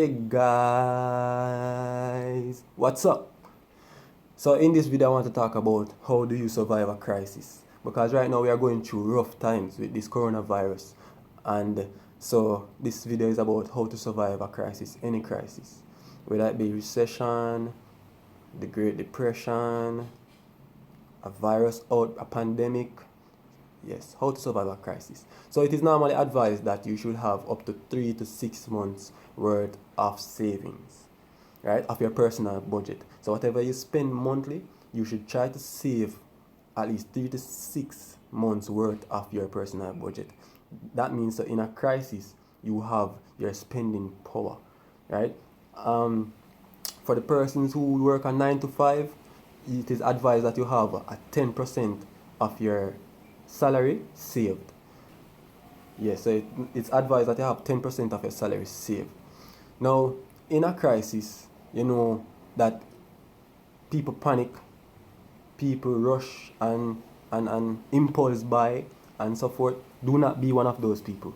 Hey guys, what's up? So in this video I want to talk about how do you survive a crisis, because right now we are going through rough times with this coronavirus, and so this video is about how to survive a crisis, any crisis, whether it be recession, the Great Depression, a virus out, a pandemic. Yes, how to survive a crisis. So it is normally advised that you should have up to 3 to 6 months worth of savings, right, of your personal budget. So whatever you spend monthly, you should try to save at least 3 to 6 months worth of your personal budget. That means that in a crisis, you have your spending power, right? For the persons who work a 9 to 5, it is advised that you have a 10% of your salary saved. Yes, so it's advised that you have 10% of your salary saved. Now, in a crisis, you know that people panic, people rush and impulse buy and so forth. Do not be one of those people.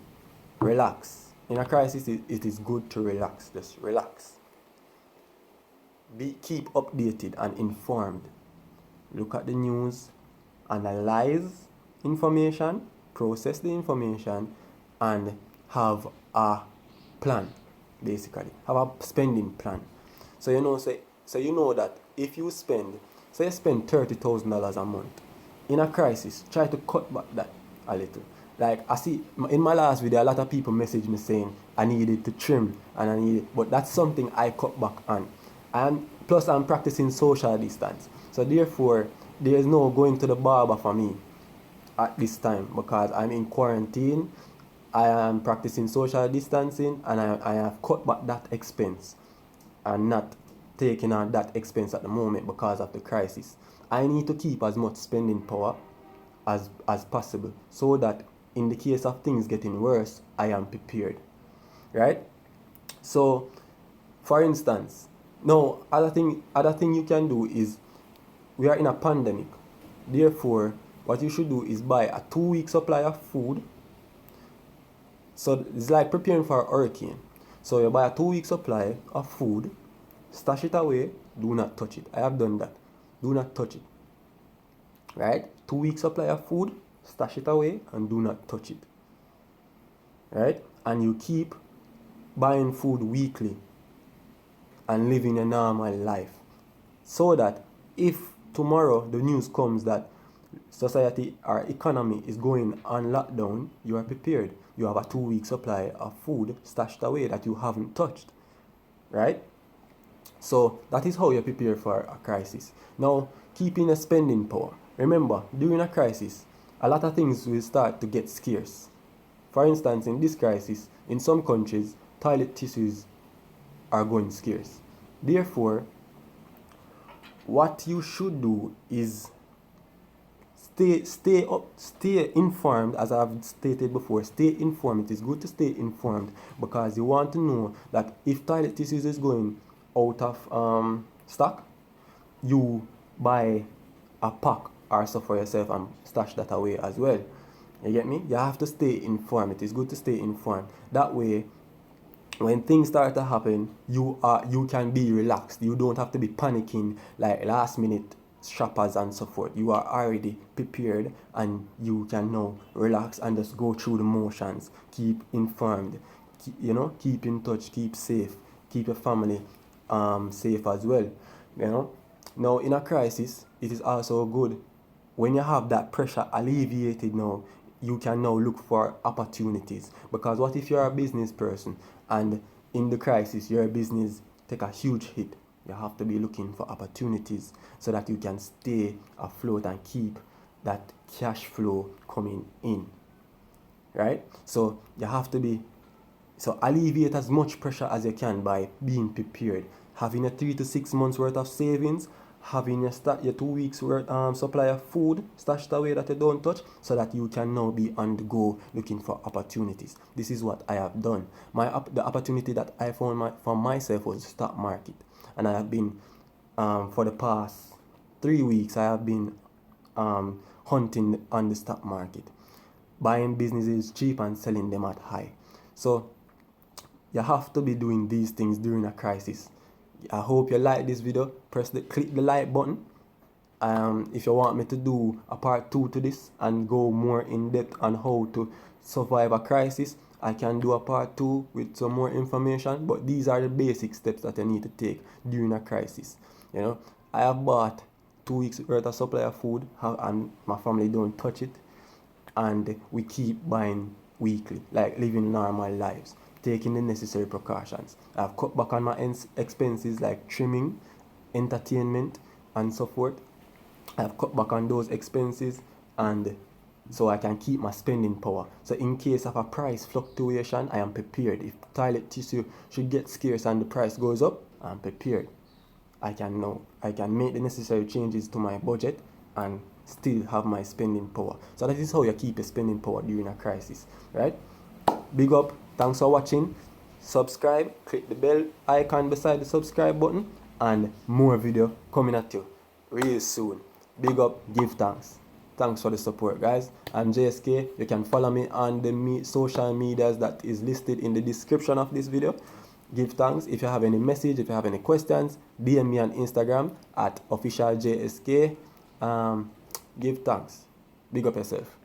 Relax. In a crisis, it is good to relax. Just relax. Keep updated and informed. Look at the news, analyze information, process the information, and have a plan. Basically, have a spending plan. So you know that if you spend, say you spend $30,000 a month in a crisis, try to cut back that a little. Like I see in my last video, a lot of people message me saying I needed to trim and I needed, but that's something I cut back on. And plus I'm practicing social distance, so therefore there is no going to the barber for me at this time because I'm in quarantine. I am practicing social distancing, and I have cut back that expense and not taking on that expense at the moment because of the crisis. I need to keep as much spending power as possible so that in the case of things getting worse, I am prepared, right? So, for instance, now other thing you can do is, we are in a pandemic. Therefore, what you should do is buy a 2-week supply of food. So it's like preparing for a hurricane. So you buy a 2-week supply of food, stash it away, do not touch it. I have done that. Do not touch it. Right? 2-week supply of food, stash it away, and do not touch it. Right? And you keep buying food weekly and living a normal life. So that if tomorrow the news comes that society or economy is going on lockdown, you are prepared. You have a 2-week supply of food stashed away that you haven't touched, right? So that is how you prepare for a crisis. Now, keeping a spending power. Remember, during a crisis, a lot of things will start to get scarce. For instance, in this crisis, in some countries, toilet tissues are going scarce. Therefore, what you should do is stay informed. As I've stated before, stay informed. It is good to stay informed because you want to know that if toilet tissues is going out of stock, you buy a pack or so for yourself and stash that away as well. You get me? You have to stay informed. It is good to stay informed. That way, when things start to happen, you can be relaxed. You don't have to be panicking like last minute shoppers and so forth. You are already prepared and you can now relax and just go through the motions. Keep informed, keep in touch, keep safe, keep your family safe as well. Now in a crisis, it is also good when you have that pressure alleviated. Now you can now look for opportunities, because what if you're a business person and in the crisis your business take a huge hit? You have to be looking for opportunities so that you can stay afloat and keep that cash flow coming in, right? So you have to be, so alleviate as much pressure as you can by being prepared, having a 3 to 6 months worth of savings, having your 2 weeks worth supply of food stashed away that you don't touch, so that you can now be on the go looking for opportunities. This is what I have done. The opportunity that I found for myself was the stock market, and I have been for the past 3 weeks I have been hunting on the stock market, buying businesses cheap and selling them at high. So You have to be doing these things during a crisis. I hope you like this video. Click the like button. If you want me to do a part 2 to this and go more in depth on how to survive a crisis, I can do a part 2 with some more information, but these are the basic steps that you need to take during a crisis. You know, I have bought 2 weeks worth of supply of food and my family don't touch it, and we keep buying weekly, like living normal lives, taking the necessary precautions. I've cut back on my expenses like trimming, entertainment, and so forth. I've cut back on those expenses, and so I can keep my spending power. So in case of a price fluctuation, I am prepared. If toilet tissue should get scarce and the price goes up, I'm prepared. I can make the necessary changes to my budget and still have my spending power. So that is how you keep your spending power during a crisis, right? Big up, thanks for watching. Subscribe, click the bell icon beside the subscribe button, and more video coming at you real soon. Big up, give thanks. Thanks for the support, guys. I'm JSK. You can follow me on the social medias that is listed in the description of this video. Give thanks. If you have any message, if you have any questions, DM me on Instagram at officialjsk. Give thanks. Big up yourself.